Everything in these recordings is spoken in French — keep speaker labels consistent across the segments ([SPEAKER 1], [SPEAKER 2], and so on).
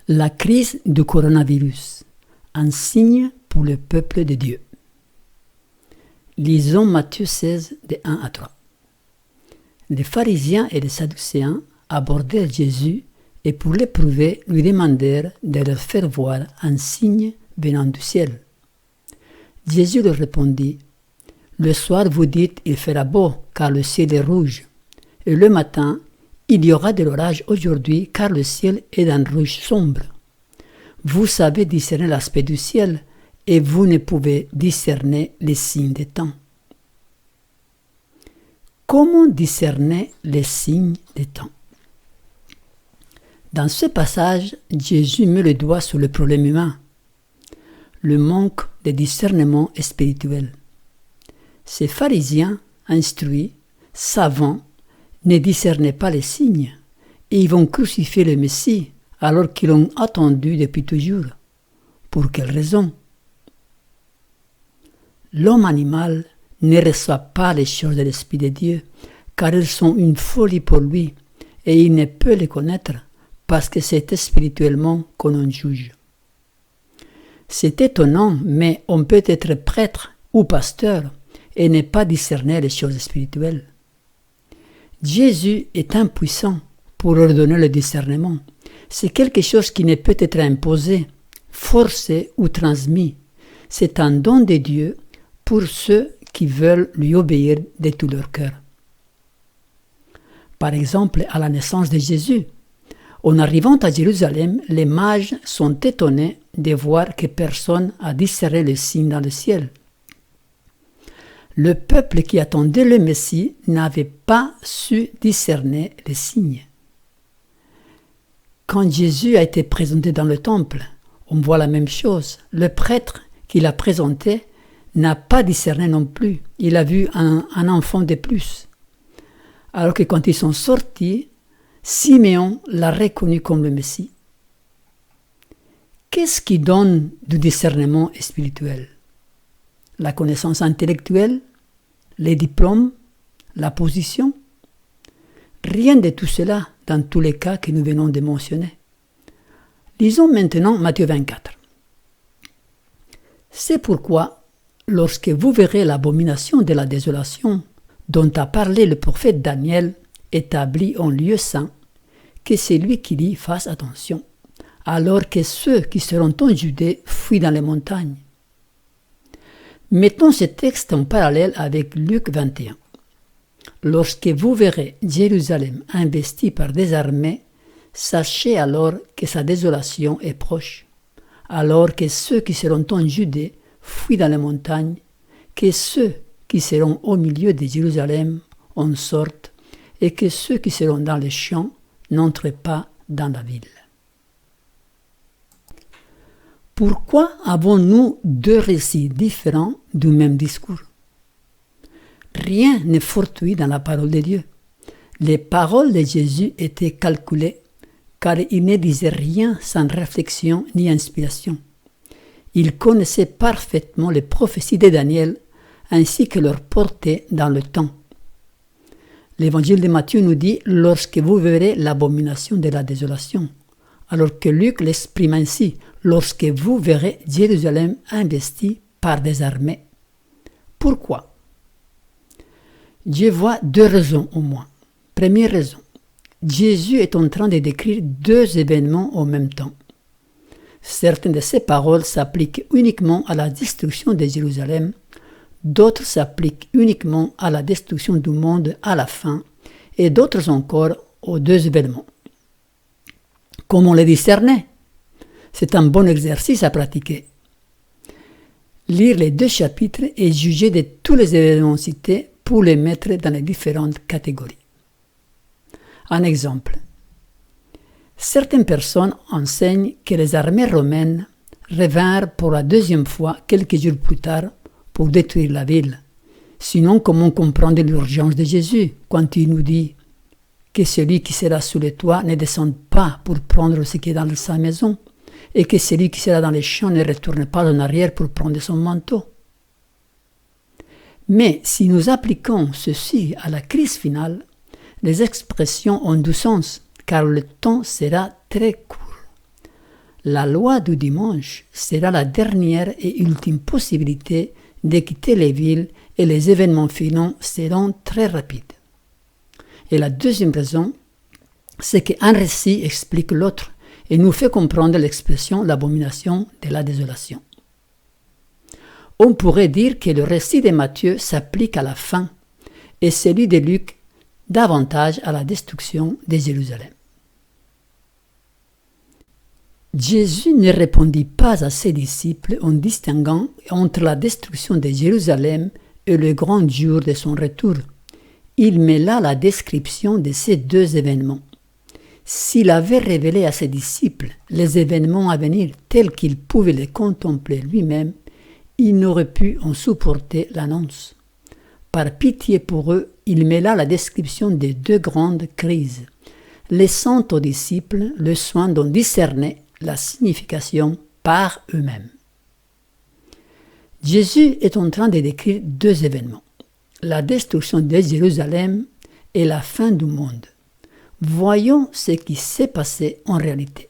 [SPEAKER 1] La crise du coronavirus, un signe pour le peuple de Dieu. Lisons Matthieu 16, de 1 à 3. Les pharisiens et les sadducéens abordèrent Jésus et pour l'éprouver lui demandèrent de leur faire voir un signe venant du ciel. Jésus leur répondit, « Le soir vous dites il fera beau car le ciel est rouge, et le matin il y aura de l'orage aujourd'hui car le ciel est d'un rouge sombre. Vous savez discerner l'aspect du ciel et vous ne pouvez discerner les signes des temps. » Comment discerner les signes des temps? Dans ce passage, Jésus met le doigt sur le problème humain, le manque de discernement spirituel. Ces pharisiens instruits, savants, ne discernaient pas les signes et ils vont crucifier le Messie alors qu'ils l'ont attendu depuis toujours. Pour quelle raison? L'homme animal ne reçoit pas les choses de l'Esprit de Dieu car elles sont une folie pour lui et il ne peut les connaître parce que c'est spirituellement qu'on en juge. C'est étonnant, mais on peut être prêtre ou pasteur et ne pas discerner les choses spirituelles. Jésus est impuissant pour leur donner le discernement. C'est quelque chose qui ne peut être imposé, forcé ou transmis. C'est un don de Dieu pour ceux qui veulent lui obéir de tout leur cœur. Par exemple, à la naissance de Jésus, en arrivant à Jérusalem, les mages sont étonnés de voir que personne n'a discerné le signe dans le ciel. Le peuple qui attendait le Messie n'avait pas su discerner les signes. Quand Jésus a été présenté dans le temple, on voit la même chose. Le prêtre qui l'a présenté n'a pas discerné non plus. Il a vu un enfant de plus. Alors que quand ils sont sortis, Siméon l'a reconnu comme le Messie. Qu'est-ce qui donne du discernement spirituel? La connaissance intellectuelle, les diplômes, la position? Rien de tout cela dans tous les cas que nous venons de mentionner. Lisons maintenant Matthieu 24. C'est pourquoi, lorsque vous verrez l'abomination de la désolation dont a parlé le prophète Daniel établi en lieu saint, que celui qui lit fasse attention, alors que ceux qui seront en Judée fuient dans les montagnes. Mettons ce texte en parallèle avec Luc 21. Lorsque vous verrez Jérusalem investie par des armées, sachez alors que sa désolation est proche, alors que ceux qui seront en Judée fuient dans les montagnes, que ceux qui seront au milieu de Jérusalem en sortent, et que ceux qui seront dans les champs n'entrent pas dans la ville. Pourquoi avons-nous deux récits différents du même discours? Rien n'est fortuit dans la parole de Dieu. Les paroles de Jésus étaient calculées, car il ne disait rien sans réflexion ni inspiration. Il connaissait parfaitement les prophéties de Daniel, ainsi que leur portée dans le temps. L'évangile de Matthieu nous dit « lorsque vous verrez l'abomination de la désolation », alors que Luc l'exprime ainsi « lorsque vous verrez Jérusalem investie par des armées ». Pourquoi? Dieu voit deux raisons au moins. Première raison, Jésus est en train de décrire deux événements en même temps. Certaines de ces paroles s'appliquent uniquement à la destruction de Jérusalem, d'autres s'appliquent uniquement à la destruction du monde à la fin, et d'autres encore aux deux événements. Comment les discerner? C'est un bon exercice à pratiquer. Lire les deux chapitres et juger de tous les événements cités pour les mettre dans les différentes catégories. Un exemple. Certaines personnes enseignent que les armées romaines revinrent pour la deuxième fois quelques jours plus tard pour détruire la ville. Sinon, comment comprendre l'urgence de Jésus quand il nous dit que celui qui sera sous le toit ne descende pas pour prendre ce qui est dans sa maison et que celui qui sera dans les champs ne retourne pas en arrière pour prendre son manteau? Mais si nous appliquons ceci à la crise finale, les expressions ont du sens, car le temps sera très court. La loi du dimanche sera la dernière et ultime possibilité de quitter les villes et les événements finaux seront très rapides. Et la deuxième raison, c'est qu'un récit explique l'autre et nous fait comprendre l'expression l'abomination de la désolation. On pourrait dire que le récit de Matthieu s'applique à la fin et celui de Luc davantage à la destruction de Jérusalem. Jésus ne répondit pas à ses disciples en distinguant entre la destruction de Jérusalem et le grand jour de son retour. Il mêla la description de ces deux événements. S'il avait révélé à ses disciples les événements à venir tels qu'il pouvait les contempler lui-même, il n'aurait pu en supporter l'annonce. Par pitié pour eux, il mêla la description des deux grandes crises, laissant aux disciples le soin d'en discerner la signification par eux-mêmes. Jésus est en train de décrire deux événements, la destruction de Jérusalem et la fin du monde. Voyons ce qui s'est passé en réalité.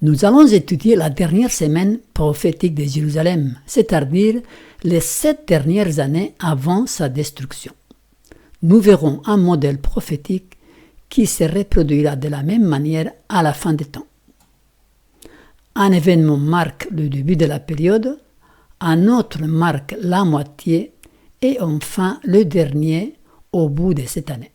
[SPEAKER 1] Nous allons étudier la dernière semaine prophétique de Jérusalem, c'est-à-dire les 7 dernières années avant sa destruction. Nous verrons un modèle prophétique qui se reproduira de la même manière à la fin des temps. Un événement marque le début de la période, un autre marque la moitié et enfin le dernier au bout de cette année.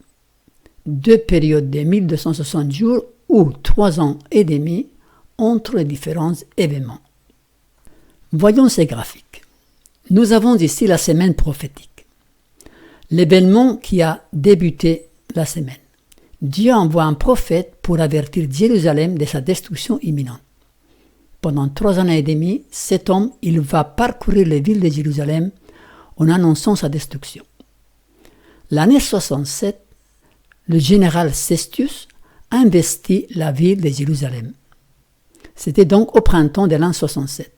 [SPEAKER 1] Deux périodes de 1260 jours ou 3 ans et demi entre les différents événements. Voyons ces graphiques. Nous avons ici la semaine prophétique. L'événement qui a débuté la semaine. Dieu envoie un prophète pour avertir Jérusalem de sa destruction imminente. Pendant 3 ans et demi, cet homme, il va parcourir les villes de Jérusalem en annonçant sa destruction. L'année 67, le général Cestius investit la ville de Jérusalem. C'était donc au printemps de l'an 67.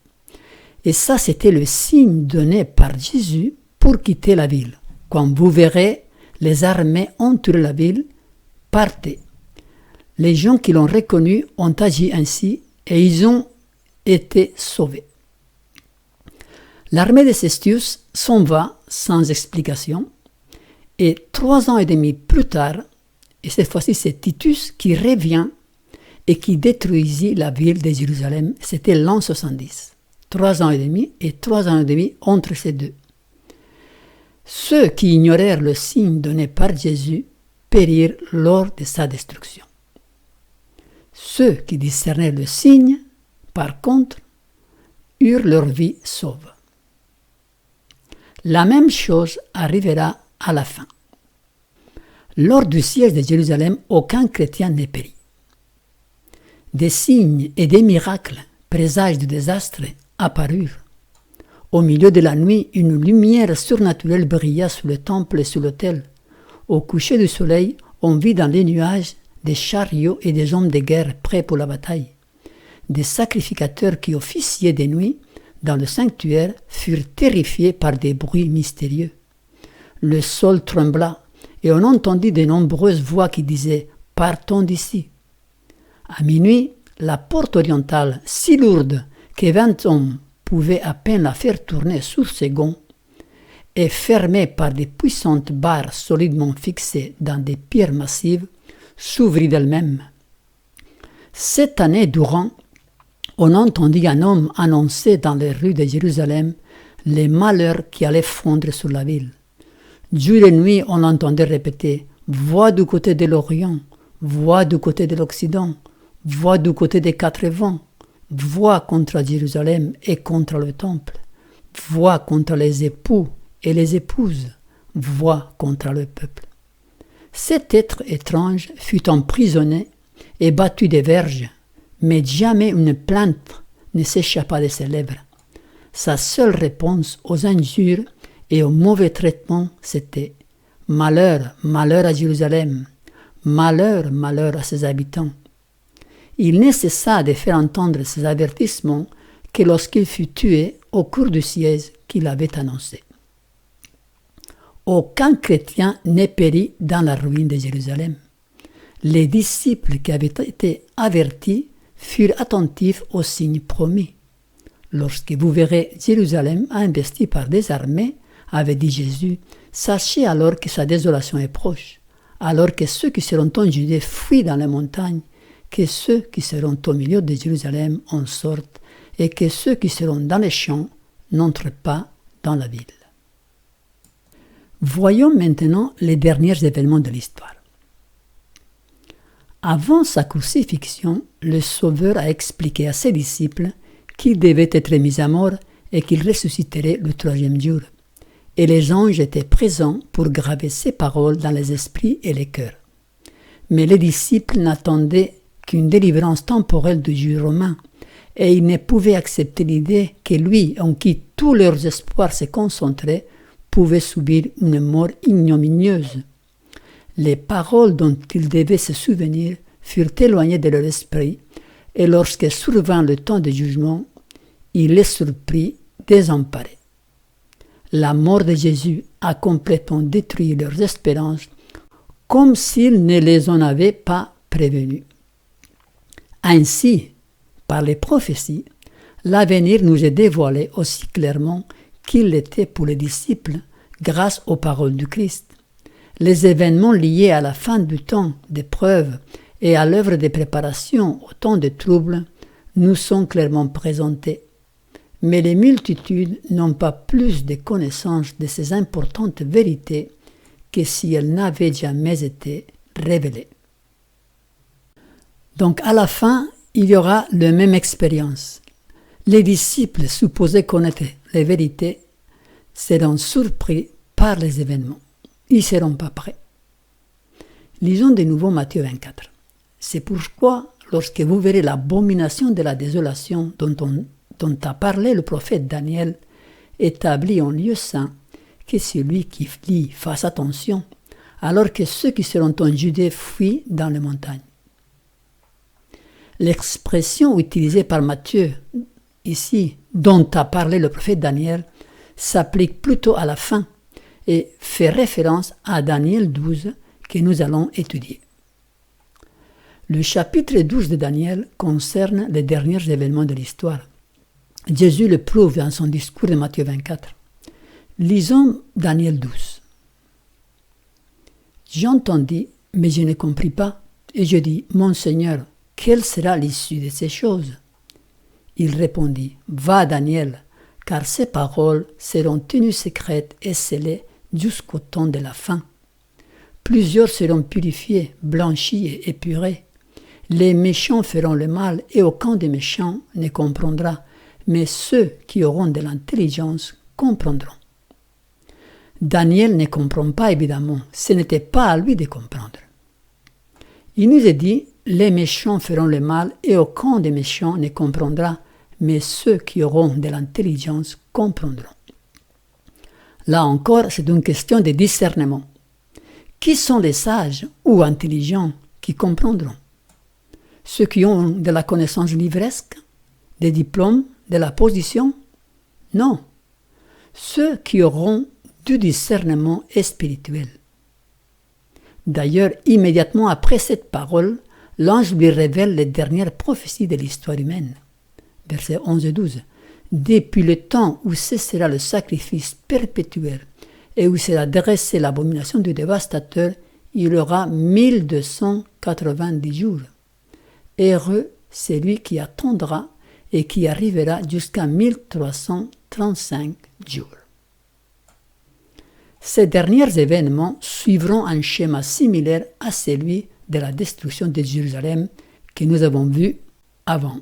[SPEAKER 1] Et ça, c'était le signe donné par Jésus pour quitter la ville. Quand vous verrez les armées entourer la ville, partez. Les gens qui l'ont reconnu ont agi ainsi et ils ont été sauvés. L'armée de Cestius s'en va sans explication et 3 ans et demi plus tard, et cette fois-ci c'est Titus qui revient et qui détruisit la ville de Jérusalem. C'était l'an 70. 3 ans et demi et 3 ans et demi entre ces deux. Ceux qui ignorèrent le signe donné par Jésus périrent lors de sa destruction. Ceux qui discernaient le signe, par contre, eurent leur vie sauve. La même chose arrivera à la fin. Lors du siège de Jérusalem, aucun chrétien n'est péri. Des signes et des miracles, présages du désastre, apparurent. Au milieu de la nuit, une lumière surnaturelle brilla sur le temple et sur l'autel. Au coucher du soleil, on vit dans les nuages des chariots et des hommes de guerre prêts pour la bataille. Des sacrificateurs qui officiaient de nuit dans le sanctuaire furent terrifiés par des bruits mystérieux. Le sol trembla et on entendit de nombreuses voix qui disaient « Partons d'ici ». À minuit, la porte orientale, si lourde que 20 hommes pouvaient à peine la faire tourner sur ses gonds, et fermée par des puissantes barres solidement fixées dans des pierres massives, s'ouvrit d'elle-même. Cette année durant, on entendit un homme annoncer dans les rues de Jérusalem les malheurs qui allaient fondre sur la ville. Jour et nuit, on entendait répéter « Voix du côté de l'Orient, voix du côté de l'Occident, voix du côté des 4 vents, voix contre Jérusalem et contre le temple, voix contre les époux et les épouses, voix contre le peuple. » Cet être étrange fut emprisonné et battu des verges, mais jamais une plainte ne s'échappa de ses lèvres. Sa seule réponse aux injures et au mauvais traitement, c'était « Malheur, malheur à Jérusalem, malheur, malheur à ses habitants ». Il ne cessa de faire entendre ces avertissements que lorsqu'il fut tué au cours du siège qu'il avait annoncé. Aucun chrétien n'est péri dans la ruine de Jérusalem. Les disciples qui avaient été avertis furent attentifs aux signes promis. Lorsque vous verrez Jérusalem investie par des armées, avait dit Jésus, sachez alors que sa désolation est proche, alors que ceux qui seront en Judée fuient dans les montagnes, que ceux qui seront au milieu de Jérusalem en sortent, et que ceux qui seront dans les champs n'entrent pas dans la ville. Voyons maintenant les derniers événements de l'histoire. Avant sa crucifixion, le Sauveur a expliqué à ses disciples qu'il devait être mis à mort et qu'il ressusciterait le troisième jour. Et les anges étaient présents pour graver ces paroles dans les esprits et les cœurs. Mais les disciples n'attendaient qu'une délivrance temporelle du joug romain, et ils ne pouvaient accepter l'idée que lui, en qui tous leurs espoirs se concentraient, pouvait subir une mort ignominieuse. Les paroles dont ils devaient se souvenir furent éloignées de leur esprit, et lorsque survint le temps du jugement, il les surprit désemparés. La mort de Jésus a complètement détruit leurs espérances, comme s'il ne les en avait pas prévenus. Ainsi, par les prophéties, l'avenir nous est dévoilé aussi clairement qu'il l'était pour les disciples grâce aux paroles du Christ. Les événements liés à la fin du temps d'épreuve et à l'œuvre de préparation au temps de troubles nous sont clairement présentés. Mais les multitudes n'ont pas plus de connaissance de ces importantes vérités que si elles n'avaient jamais été révélées. Donc à la fin, il y aura la même expérience. Les disciples supposés connaître les vérités seront surpris par les événements. Ils ne seront pas prêts. Lisons de nouveau Matthieu 24. C'est pourquoi, lorsque vous verrez l'abomination de la désolation dont a parlé le prophète Daniel, établi en lieu saint, que celui qui lit fasse attention, alors que ceux qui seront en Judée fuient dans les montagnes. L'expression utilisée par Matthieu, ici, dont a parlé le prophète Daniel, s'applique plutôt à la fin et fait référence à Daniel 12 que nous allons étudier. Le chapitre 12 de Daniel concerne les derniers événements de l'histoire. Jésus le prouve dans son discours de Matthieu 24. Lisons Daniel 12. J'entendis, mais je ne compris pas, et je dis, mon Seigneur, quelle sera l'issue de ces choses? Il répondit, va Daniel, car ces paroles seront tenues secrètes et scellées jusqu'au temps de la fin. Plusieurs seront purifiés, blanchis et épurés. Les méchants feront le mal et aucun des méchants ne comprendra, mais ceux qui auront de l'intelligence comprendront. Daniel ne comprend pas évidemment, ce n'était pas à lui de comprendre. Il nous est dit, les méchants feront le mal et aucun des méchants ne comprendra, mais ceux qui auront de l'intelligence comprendront. Là encore, c'est une question de discernement. Qui sont les sages ou intelligents qui comprendront? Ceux qui ont de la connaissance livresque, des diplômes, de la position? Non. Ceux qui auront du discernement spirituel. D'ailleurs, immédiatement après cette parole, l'ange lui révèle les dernières prophéties de l'histoire humaine. Versets 11 et 12. Depuis le temps où cessera le sacrifice perpétuel et où sera dressée l'abomination du dévastateur, il y aura 1290 jours. Heureux celui qui attendra et qui arrivera jusqu'à 1335 jours. Ces derniers événements suivront un schéma similaire à celui de la destruction de Jérusalem que nous avons vu avant.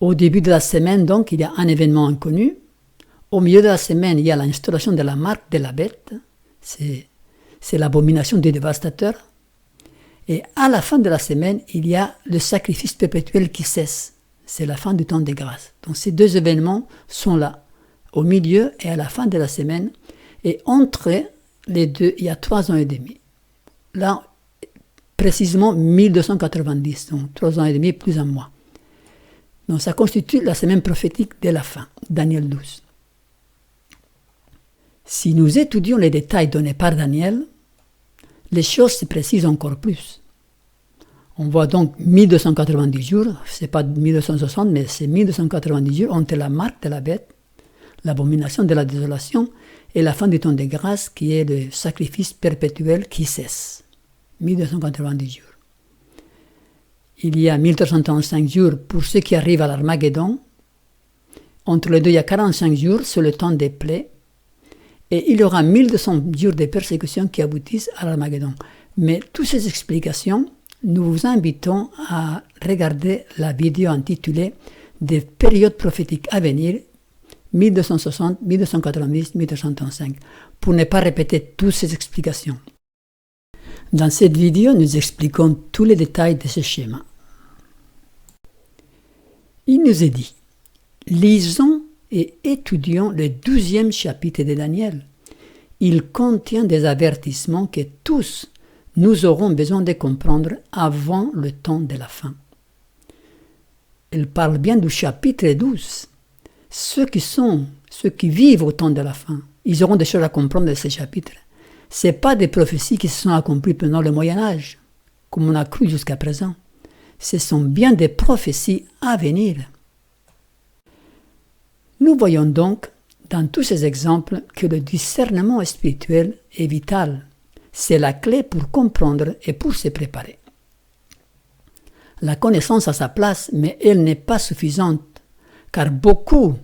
[SPEAKER 1] Au début de la semaine, donc, il y a un événement inconnu. Au milieu de la semaine, il y a l'instauration de la marque de la bête. C'est l'abomination du dévastateur. Et à la fin de la semaine, il y a le sacrifice perpétuel qui cesse. C'est la fin du temps de grâce. Donc ces deux événements sont là, au milieu et à la fin de la semaine. Et entre les deux, il y a 3 ans et demi. Là, précisément 1290, donc 3 ans et demi plus un mois. Donc ça constitue la semaine prophétique de la fin, Daniel 12. Si nous étudions les détails donnés par Daniel, les choses se précisent encore plus. On voit donc 1290 jours, c'est pas 1260, mais c'est 1290 jours entre la marque de la bête, l'abomination de la désolation et la fin du temps de grâce qui est le sacrifice perpétuel qui cesse. 1290 jours. Il y a 1335 jours pour ceux qui arrivent à l'Armageddon. Entre les deux, il y a 45 jours, c'est le temps des plaies. Et il y aura 1200 jours de persécution qui aboutissent à l'Armageddon. Mais toutes ces explications, nous vous invitons à regarder la vidéo intitulée « Des périodes prophétiques à venir » 1260, 1290, 1335, pour ne pas répéter toutes ces explications. Dans cette vidéo, nous expliquons tous les détails de ce schéma. Il nous est dit, lisons et étudions le 12e chapitre de Daniel. Il contient des avertissements que tous nous aurons besoin de comprendre avant le temps de la fin. Il parle bien du chapitre 12. Ceux qui vivent au temps de la fin, ils auront des choses à comprendre de ce chapitre. Ce n'est pas des prophéties qui se sont accomplies pendant le Moyen-Âge, comme on a cru jusqu'à présent. Ce sont bien des prophéties à venir. Nous voyons donc, dans tous ces exemples, que le discernement spirituel est vital. C'est la clé pour comprendre et pour se préparer. La connaissance a sa place, mais elle n'est pas suffisante, car beaucoup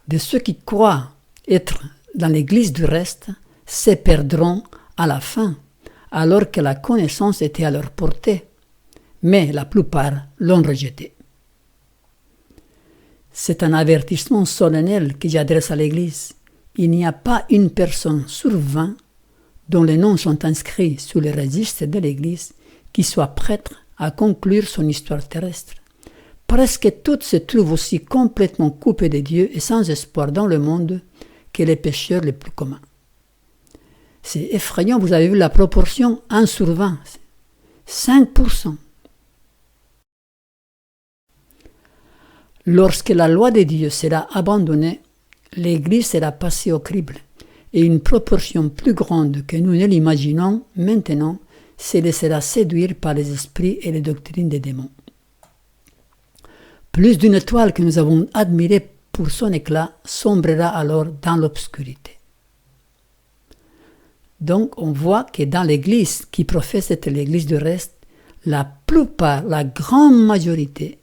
[SPEAKER 1] de ceux qui croient être dans l'Église du reste se perdront à la fin, alors que la connaissance était à leur portée, mais la plupart l'ont rejetée. C'est un avertissement solennel que j'adresse à l'Église. Il n'y a pas une personne sur 20 dont les noms sont inscrits sur le registre de l'Église qui soit prête à conclure son histoire terrestre. Presque toutes se trouvent aussi complètement coupées de Dieu et sans espoir dans le monde que les pécheurs les plus communs. C'est effrayant, vous avez vu la proportion 1 sur 20, 5%. Lorsque la loi de Dieu sera abandonnée, l'Église sera passée au crible et une proportion plus grande que nous ne l'imaginons maintenant se laissera séduire par les esprits et les doctrines des démons. Plus d'une étoile que nous avons admirée pour son éclat sombrera alors dans l'obscurité. Donc on voit que dans l'Église qui professe être l'Église du reste, la plupart, la grande majorité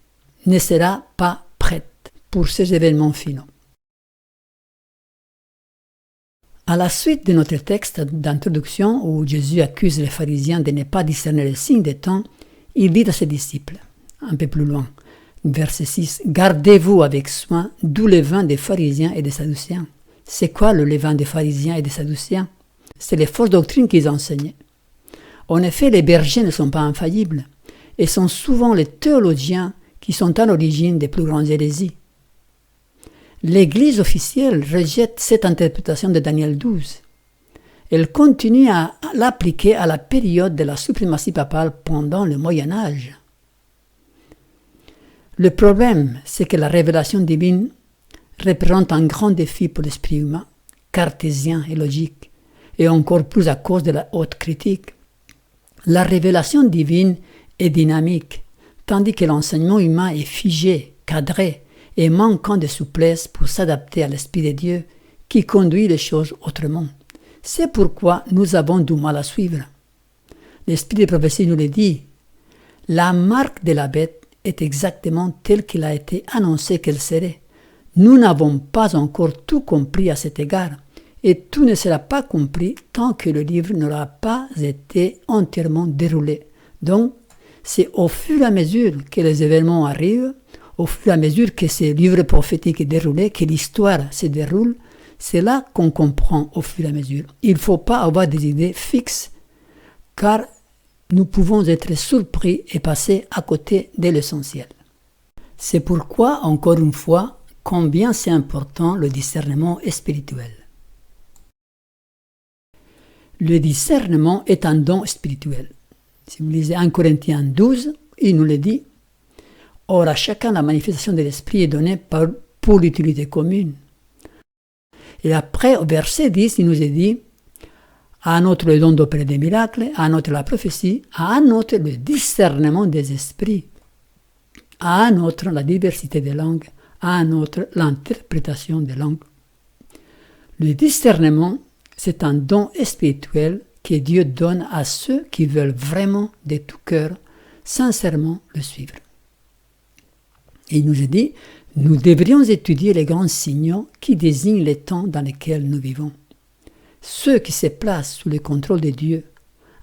[SPEAKER 1] ne sera pas prête pour ces événements finaux. À la suite de notre texte d'introduction où Jésus accuse les pharisiens de ne pas discerner les signes des temps, il dit à ses disciples, un peu plus loin, verset 6, « Gardez-vous avec soin du levain des pharisiens et des sadducéens. » C'est quoi le levain des pharisiens et des sadducéens? C'est les fausses doctrines qu'ils enseignaient. En effet, les bergers ne sont pas infaillibles et sont souvent les théologiens qui sont à l'origine des plus grandes hérésies. L'Église officielle rejette cette interprétation de Daniel 12. Elle continue à l'appliquer à la période de la suprématie papale pendant le Moyen-Âge. Le problème, c'est que la révélation divine représente un grand défi pour l'esprit humain, cartésien et logique, et encore plus à cause de la haute critique. La révélation divine est dynamique, tandis que l'enseignement humain est figé, cadré, et manquant de souplesse pour s'adapter à l'Esprit de Dieu qui conduit les choses autrement. C'est pourquoi nous avons du mal à suivre. L'Esprit de prophétie nous le dit. La marque de la bête est exactement telle qu'il a été annoncé qu'elle serait. Nous n'avons pas encore tout compris à cet égard, et tout ne sera pas compris tant que le livre n'aura pas été entièrement déroulé. Donc, c'est au fur et à mesure que les événements arrivent, au fur et à mesure que ce livre prophétique est déroulé, que l'histoire se déroule, c'est là qu'on comprend au fur et à mesure. Il ne faut pas avoir des idées fixes, car nous pouvons être surpris et passer à côté de l'essentiel. C'est pourquoi, encore une fois, combien c'est important le discernement spirituel. Le discernement est un don spirituel. Si vous lisez 1 Corinthiens 12, il nous le dit. Or, à chacun, la manifestation de l'Esprit est donnée pour l'utilité commune. Et après, au verset 10, il nous est dit, À un autre le don d'opérer des miracles, à un autre la prophétie, à un autre le discernement des esprits, à un autre la diversité des langues, à un autre l'interprétation des langues. Le discernement, c'est un don spirituel que Dieu donne à ceux qui veulent vraiment de tout cœur, sincèrement le suivre. Et il nous est dit, nous devrions étudier les grands signaux qui désignent les temps dans lesquels nous vivons. Ceux qui se placent sous le contrôle de Dieu,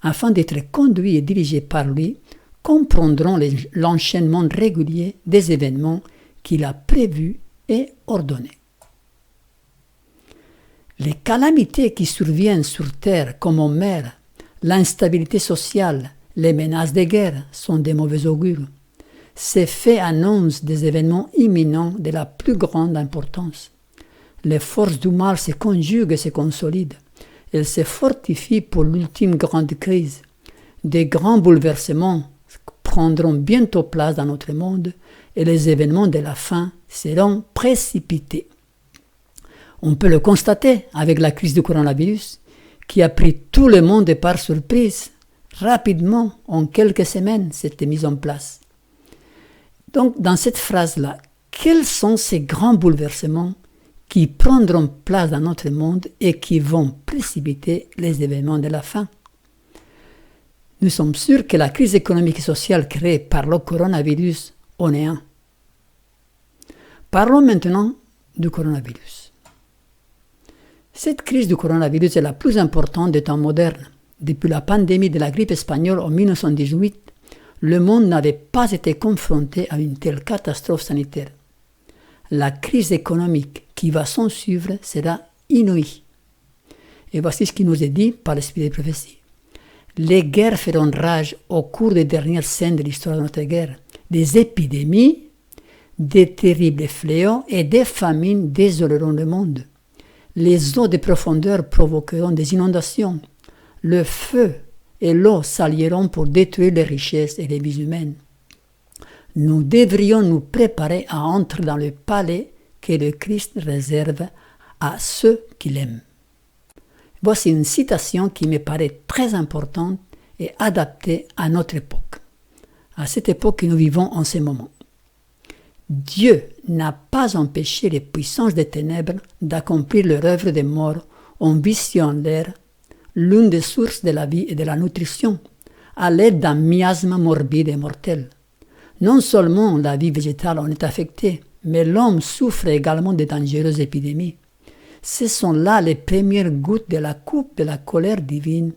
[SPEAKER 1] afin d'être conduits et dirigés par lui, comprendront l'enchaînement régulier des événements qu'il a prévus et ordonnés. Les calamités qui surviennent sur terre comme en mer, l'instabilité sociale, les menaces de guerre sont des mauvais augures. Ces faits annoncent des événements imminents de la plus grande importance. Les forces du mal se conjuguent et se consolident. Elles se fortifient pour l'ultime grande crise. Des grands bouleversements prendront bientôt place dans notre monde et les événements de la fin seront précipités. On peut le constater avec la crise du coronavirus qui a pris tout le monde par surprise. Rapidement, en quelques semaines, c'était mis en place. Donc, dans cette phrase-là, quels sont ces grands bouleversements qui prendront place dans notre monde et qui vont précipiter les événements de la fin? Nous sommes sûrs que la crise économique et sociale créée par le coronavirus en est un. Parlons maintenant du coronavirus. Cette crise du coronavirus est la plus importante des temps modernes. Depuis la pandémie de la grippe espagnole en 1918, le monde n'avait pas été confronté à une telle catastrophe sanitaire. La crise économique qui va s'en suivre sera inouïe. Et voici ce qui nous est dit par l'esprit des prophéties. Les guerres feront rage au cours des dernières scènes de l'histoire de notre guerre. Des épidémies, des terribles fléaux et des famines désoleront le monde. Les eaux de profondeur provoqueront des inondations. Le feu et l'eau s'allieront pour détruire les richesses et les vies humaines. Nous devrions nous préparer à entrer dans le palais que le Christ réserve à ceux qui l'aiment. Voici une citation qui me paraît très importante et adaptée à notre époque, à cette époque que nous vivons en ce moment. Dieu n'a pas empêché les puissances des ténèbres d'accomplir leur œuvre de mort en viciant l'air, l'une des sources de la vie et de la nutrition, à l'aide d'un miasme morbide et mortel. Non seulement la vie végétale en est affectée, mais l'homme souffre également de dangereuses épidémies. Ce sont là les premières gouttes de la coupe de la colère divine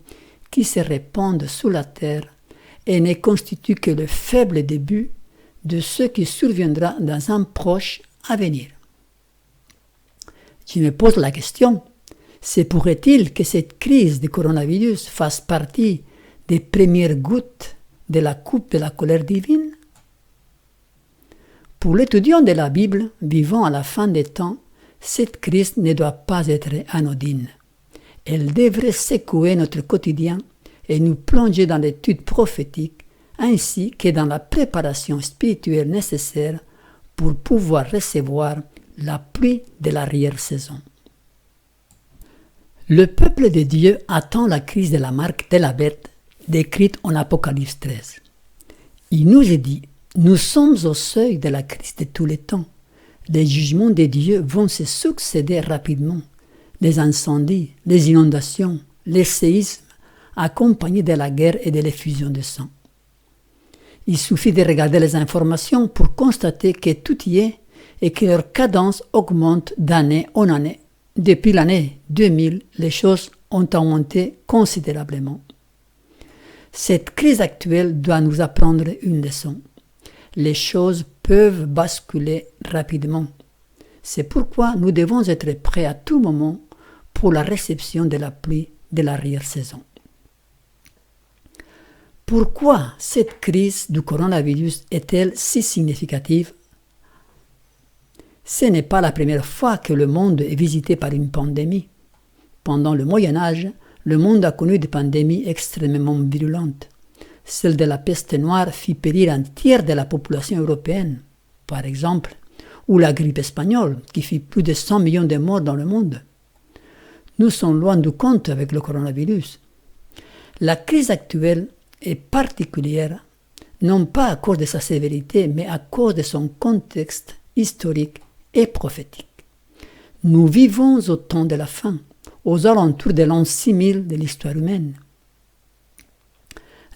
[SPEAKER 1] qui se répandent sous la terre et ne constituent que le faible début de ce qui surviendra dans un proche avenir. Je me pose la question, se pourrait-il que cette crise du coronavirus fasse partie des premières gouttes de la coupe de la colère divine? Pour l'étudiant de la Bible vivant à la fin des temps, cette crise ne doit pas être anodine. Elle devrait secouer notre quotidien et nous plonger dans l'étude prophétique ainsi que dans la préparation spirituelle nécessaire pour pouvoir recevoir la pluie de l'arrière-saison. Le peuple de Dieu attend la crise de la marque de la bête décrite en Apocalypse 13. Il nous est dit, nous sommes au seuil de la crise de tous les temps. Les jugements de Dieu vont se succéder rapidement. Les incendies, les inondations, les séismes, accompagnés de la guerre et de l'effusion de sang. Il suffit de regarder les informations pour constater que tout y est et que leur cadence augmente d'année en année. Depuis l'année 2000, les choses ont augmenté considérablement. Cette crise actuelle doit nous apprendre une leçon. Les choses peuvent basculer rapidement. C'est pourquoi nous devons être prêts à tout moment pour la réception de la pluie de l'arrière-saison. Pourquoi cette crise du coronavirus est-elle si significative? Ce n'est pas la première fois que le monde est visité par une pandémie. Pendant le Moyen-Âge, le monde a connu des pandémies extrêmement virulentes. Celle de la peste noire fit périr un tiers de la population européenne, par exemple, ou la grippe espagnole, qui fit plus de 100 millions de morts dans le monde. nous sommes loin du compte avec le coronavirus. La crise actuelle est particulière, non pas à cause de sa sévérité, mais à cause de son contexte historique et prophétique. Nous vivons au temps de la fin, aux alentours de l'an 6000 de l'histoire humaine.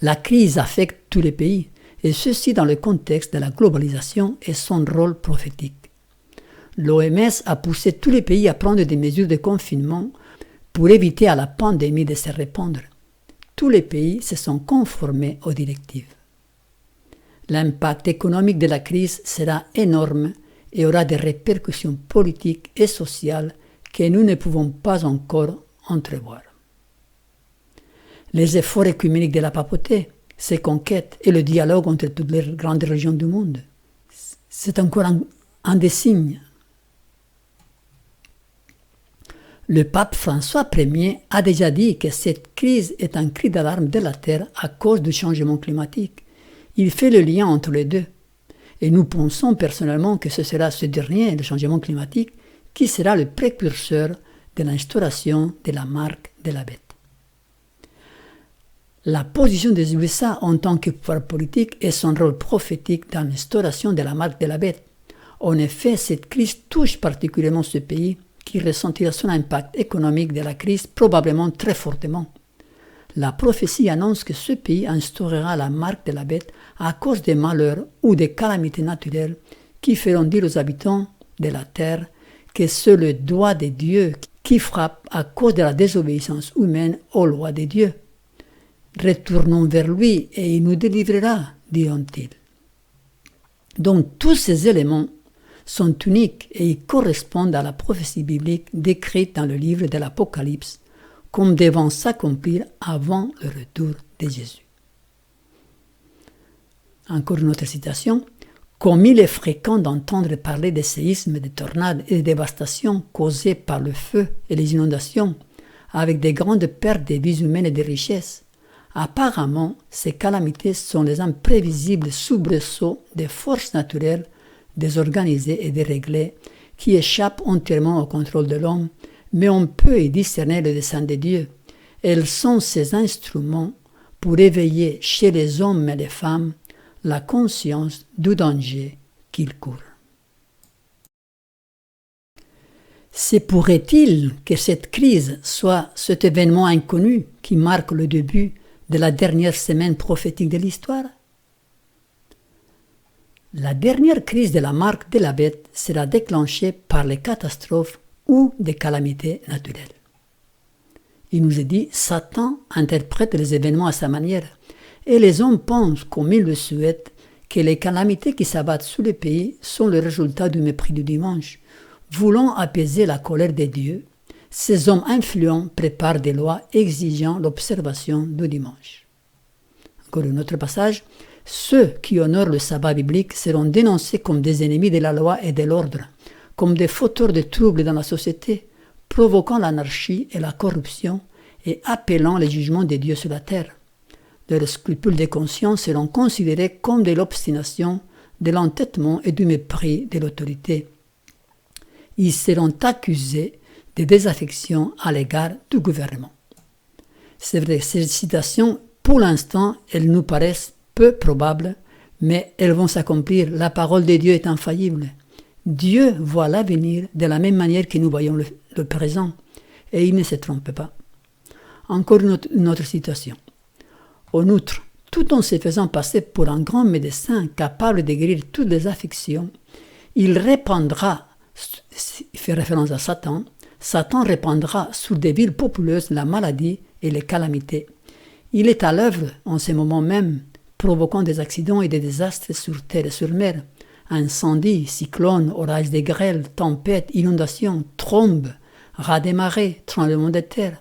[SPEAKER 1] La crise affecte tous les pays, et ceci dans le contexte de la globalisation et son rôle prophétique. L'OMS a poussé tous les pays à prendre des mesures de confinement pour éviter à la pandémie de se répandre. Tous les pays se sont conformés aux directives. L'impact économique de la crise sera énorme et aura des répercussions politiques et sociales que nous ne pouvons pas encore entrevoir. Les efforts œcuméniques de la papauté, ses conquêtes et le dialogue entre toutes les grandes régions du monde, c'est encore un des signes. Le pape François Ier a déjà dit que cette crise est un cri d'alarme de la Terre à cause du changement climatique. Il fait le lien entre les deux. Et nous pensons personnellement que ce sera ce dernier, le changement climatique, qui sera le précurseur de l'instauration de la marque de la bête. La position des USA en tant que pouvoir politique et son rôle prophétique dans l'instauration de la marque de la bête. En effet, cette crise touche particulièrement ce pays qui ressentira son impact économique de la crise probablement très fortement. La prophétie annonce que ce pays instaurera la marque de la bête à cause des malheurs ou des calamités naturelles qui feront dire aux habitants de la terre que c'est le doigt de Dieu qui frappe à cause de la désobéissance humaine aux lois de Dieu. Retournons vers lui et il nous délivrera, diront-ils. Donc tous ces éléments sont uniques et ils correspondent à la prophétie biblique décrite dans le livre de l'Apocalypse comme devant s'accomplir avant le retour de Jésus. Encore une autre citation. « Comme il est fréquent d'entendre parler des séismes, des tornades et des dévastations causées par le feu et les inondations, avec des grandes pertes de vies humaines et de richesses, apparemment, ces calamités sont les imprévisibles soubresauts des forces naturelles désorganisées et déréglées qui échappent entièrement au contrôle de l'homme, mais on peut y discerner le dessein de Dieu. Elles sont ces instruments pour éveiller chez les hommes et les femmes la conscience du danger qu'ils courent. Se pourrait-il que cette crise soit cet événement inconnu qui marque le début de la dernière semaine prophétique de l'histoire? La dernière crise de la marque de la bête sera déclenchée par les catastrophes ou des calamités naturelles. Il nous est dit, Satan interprète les événements à sa manière, et les hommes pensent, comme ils le souhaitent, que les calamités qui s'abattent sur le pays sont le résultat du mépris du dimanche. Voulant apaiser la colère des dieux, ces hommes influents préparent des lois exigeant l'observation du dimanche. Encore un autre passage. Ceux qui honorent le sabbat biblique seront dénoncés comme des ennemis de la loi et de l'ordre, comme des fauteurs de troubles dans la société, provoquant l'anarchie et la corruption et appelant les jugements de Dieu sur la terre. Leurs scrupules de conscience seront considérés comme de l'obstination, de l'entêtement et du mépris de l'autorité. Ils seront accusés de désaffection à l'égard du gouvernement. C'est vrai, ces citations, pour l'instant, elles nous paraissent peu probables, mais elles vont s'accomplir. La parole de Dieu est infaillible. Dieu voit l'avenir de la même manière que nous voyons le présent, et il ne se trompe pas. Encore une autre citation. En outre, tout en se faisant passer pour un grand médecin capable de guérir toutes les affections, il répandra, il fait référence à Satan, Satan répandra sur des villes populeuses la maladie et les calamités. Il est à l'œuvre en ce moment même, provoquant des accidents et des désastres sur terre et sur mer, incendies, cyclones, orages de grêle, tempêtes, inondations, trombes, raz des marées, tremblements de terre.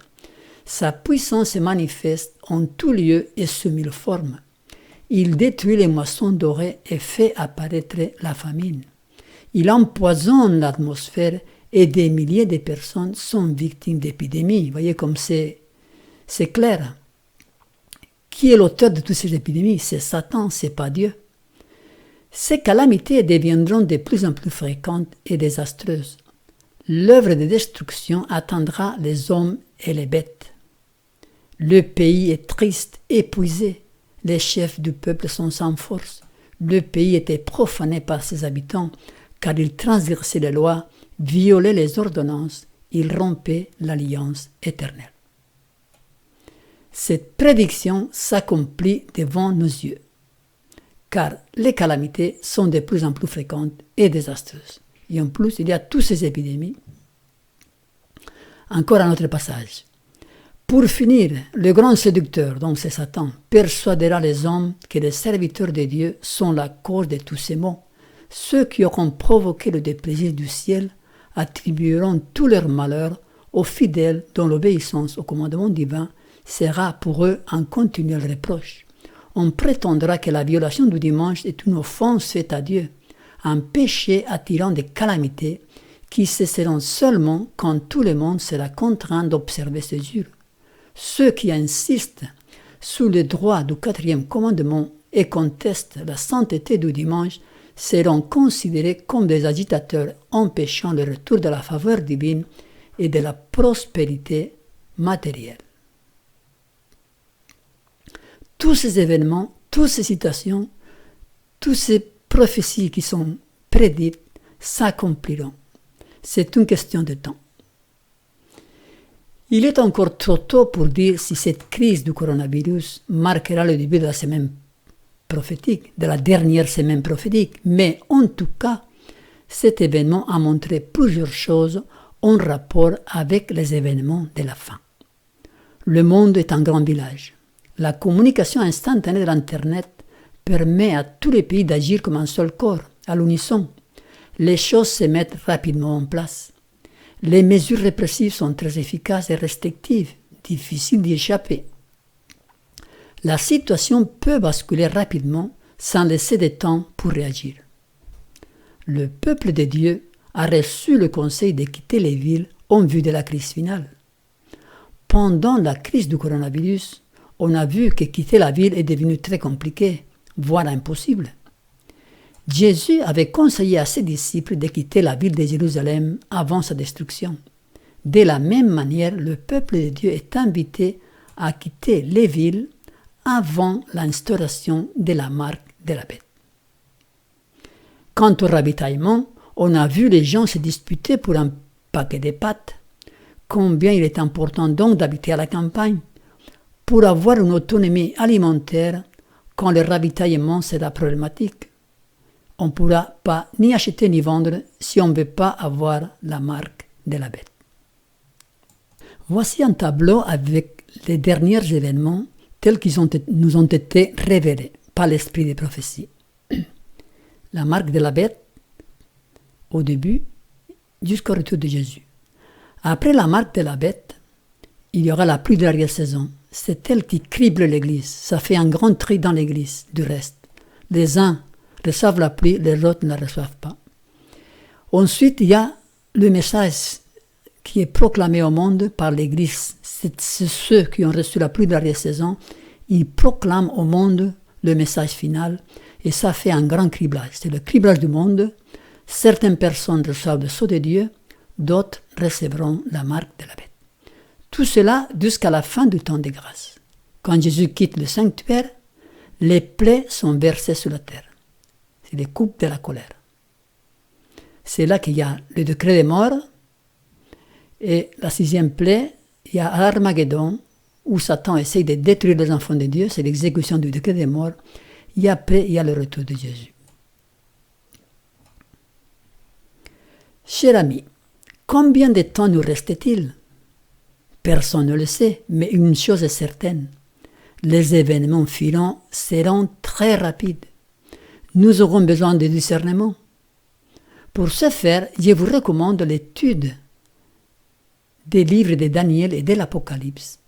[SPEAKER 1] Sa puissance se manifeste en tout lieu et sous mille formes. Il détruit les moissons dorées et fait apparaître la famine. Il empoisonne l'atmosphère et des milliers de personnes sont victimes d'épidémies. Vous voyez comme c'est clair. Qui est l'auteur de toutes ces épidémies? C'est Satan, c'est pas Dieu. Ces calamités deviendront de plus en plus fréquentes et désastreuses. l'œuvre de destruction atteindra les hommes et les bêtes. Le pays est triste, épuisé. Les chefs du peuple sont sans force. Le pays était profané par ses habitants, car ils transgressaient les lois, violaient les ordonnances, ils rompaient l'alliance éternelle. Cette prédiction s'accomplit devant nos yeux, car les calamités sont de plus en plus fréquentes et désastreuses. Et en plus, il y a toutes ces épidémies. Encore un autre passage. Pour finir, le grand séducteur, donc c'est Satan, persuadera les hommes que les serviteurs de Dieu sont la cause de tous ces maux. Ceux qui auront provoqué le déplaisir du ciel attribueront tous leurs malheurs aux fidèles dont l'obéissance au commandement divin sera pour eux un continuel reproche. On prétendra que la violation du dimanche est une offense faite à Dieu, un péché attirant des calamités qui cesseront seulement quand tout le monde sera contraint d'observer ces jours. Ceux qui insistent sous le droit du 4e commandement et contestent la sainteté du dimanche seront considérés comme des agitateurs empêchant le retour de la faveur divine et de la prospérité matérielle. Tous ces événements, toutes ces citations, toutes ces prophéties qui sont prédites s'accompliront. C'est une question de temps. Il est encore trop tôt pour dire si cette crise du coronavirus marquera le début de la semaine prophétique, de la dernière semaine prophétique, mais en tout cas, cet événement a montré plusieurs choses en rapport avec les événements de la fin. Le monde est un grand village. La communication instantanée de l'Internet permet à tous les pays d'agir comme un seul corps, à l'unisson. Les choses se mettent rapidement en place. Les mesures répressives sont très efficaces et restrictives, difficiles d'y échapper. La situation peut basculer rapidement sans laisser de temps pour réagir. Le peuple de Dieu a reçu le conseil de quitter les villes en vue de la crise finale. Pendant la crise du coronavirus, on a vu que quitter la ville est devenu très compliqué, voire impossible. Jésus avait conseillé à ses disciples de quitter la ville de Jérusalem avant sa destruction. De la même manière, le peuple de Dieu est invité à quitter les villes avant l'instauration de la marque de la bête. Quant au ravitaillement, on a vu les gens se disputer pour un paquet de pâtes. Combien il est important donc d'habiter à la campagne pour avoir une autonomie alimentaire quand le ravitaillement sera problématique. On ne pourra pas ni acheter ni vendre si on ne veut pas avoir la marque de la bête. Voici un tableau avec les derniers événements tels qu'ils nous ont été révélés par l'esprit des prophéties. La marque de la bête au début jusqu'au retour de Jésus. Après la marque de la bête, il y aura la pluie de l'arrière-saison. C'est elle qui crible l'Église. Ça fait un grand tri dans l'Église du reste. Les uns reçoivent la pluie, les autres ne la reçoivent pas. Ensuite, il y a le message qui est proclamé au monde par l'Église. C'est ceux qui ont reçu la pluie de l'arrière-saison. Ils proclament au monde le message final et ça fait un grand criblage. C'est le criblage du monde. Certaines personnes reçoivent le sceau de Dieu, d'autres recevront la marque de la bête. Tout cela jusqu'à la fin du temps de grâce. Quand Jésus quitte le sanctuaire, les plaies sont versées sur la terre. C'est les coupes de la colère. C'est là qu'il y a le décret de mort. Et la 6e plaie, il y a Armageddon, où Satan essaye de détruire les enfants de Dieu. C'est l'exécution du décret de mort. Et après, il y a le retour de Jésus. Chers amis, combien de temps nous reste-t-il? Personne ne le sait, mais une chose est certaine. Les événements filants seront très rapides. Nous aurons besoin de discernement. Pour ce faire, je vous recommande l'étude des livres de Daniel et de l'Apocalypse,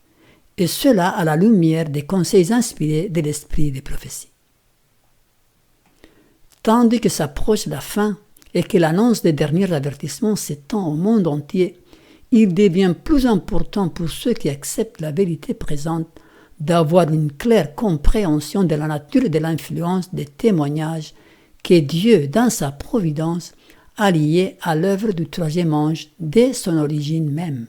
[SPEAKER 1] et cela à la lumière des conseils inspirés de l'esprit des prophéties. Tandis que s'approche la fin et que l'annonce des derniers avertissements s'étend au monde entier, il devient plus important pour ceux qui acceptent la vérité présente d'avoir une claire compréhension de la nature et de l'influence des témoignages que Dieu, dans sa providence, alliés à l'œuvre du troisième ange dès son origine même.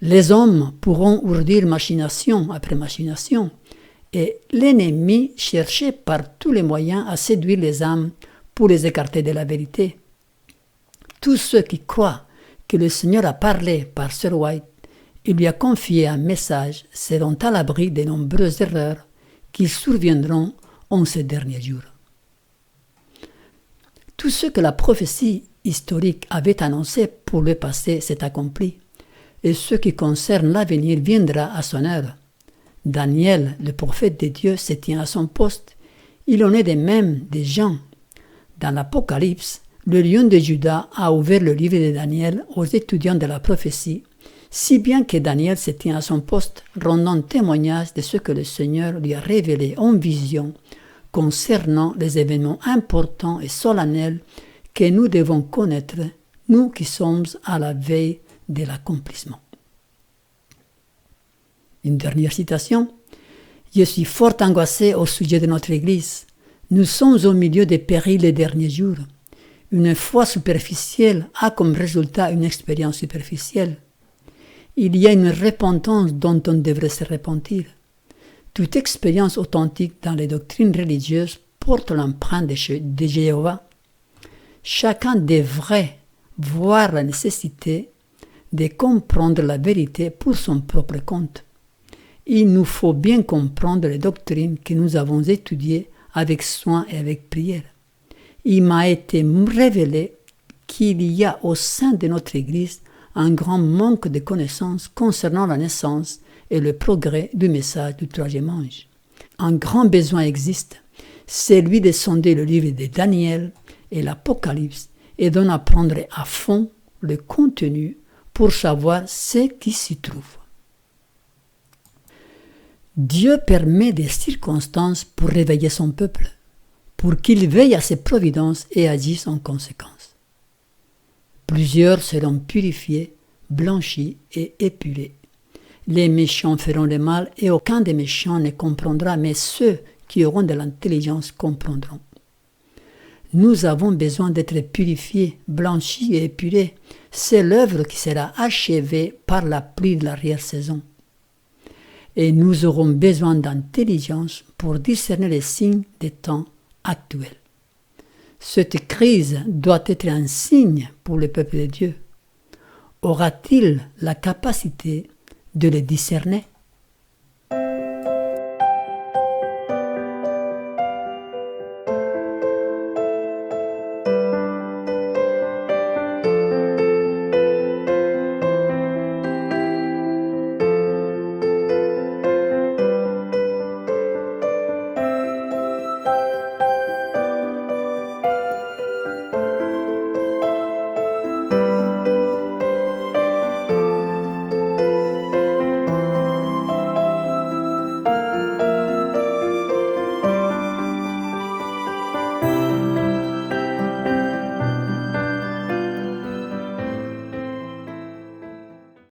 [SPEAKER 1] Les hommes pourront ourdir machination après machination, et l'ennemi chercher par tous les moyens à séduire les âmes pour les écarter de la vérité. Tous ceux qui croient que le Seigneur a parlé par Sir White et lui a confié un message seront à l'abri des nombreuses erreurs qui surviendront en ces derniers jours. Tout ce que la prophétie historique avait annoncé pour le passé s'est accompli, et ce qui concerne l'avenir viendra à son heure. Daniel, le prophète de Dieu, se tient à son poste. Il en est de même des gens. Dans l'Apocalypse, le lion de Juda a ouvert le livre de Daniel aux étudiants de la prophétie, si bien que Daniel se tient à son poste, rendant témoignage de ce que le Seigneur lui a révélé en vision concernant les événements importants et solennels que nous devons connaître, nous qui sommes à la veille de l'accomplissement. Une dernière citation. « Je suis fort angoissé au sujet de notre Église. Nous sommes au milieu des périls des derniers jours. Une foi superficielle a comme résultat une expérience superficielle. Il y a une repentance dont on devrait se repentir. Toute expérience authentique dans les doctrines religieuses porte l'empreinte de Jéhovah. Chacun devrait voir la nécessité de comprendre la vérité pour son propre compte. Il nous faut bien comprendre les doctrines que nous avons étudiées avec soin et avec prière. Il m'a été révélé qu'il y a au sein de notre Église un grand manque de connaissances concernant la naissance et le progrès du message du troisième ange. Un grand besoin existe, celui de sonder le livre de Daniel et l'Apocalypse et d'en apprendre à fond le contenu pour savoir ce qui s'y trouve. Dieu permet des circonstances pour réveiller son peuple, pour qu'il veille à ses providences et agisse en conséquence. Plusieurs seront purifiés, blanchis et épurés. Les méchants feront le mal et aucun des méchants ne comprendra, mais ceux qui auront de l'intelligence comprendront. Nous avons besoin d'être purifiés, blanchis et épurés. C'est l'œuvre qui sera achevée par la pluie de l'arrière-saison. Et nous aurons besoin d'intelligence pour discerner les signes des temps actuels. Cette crise doit être un signe pour le peuple de Dieu. Aura-t-il la capacité de les discerner?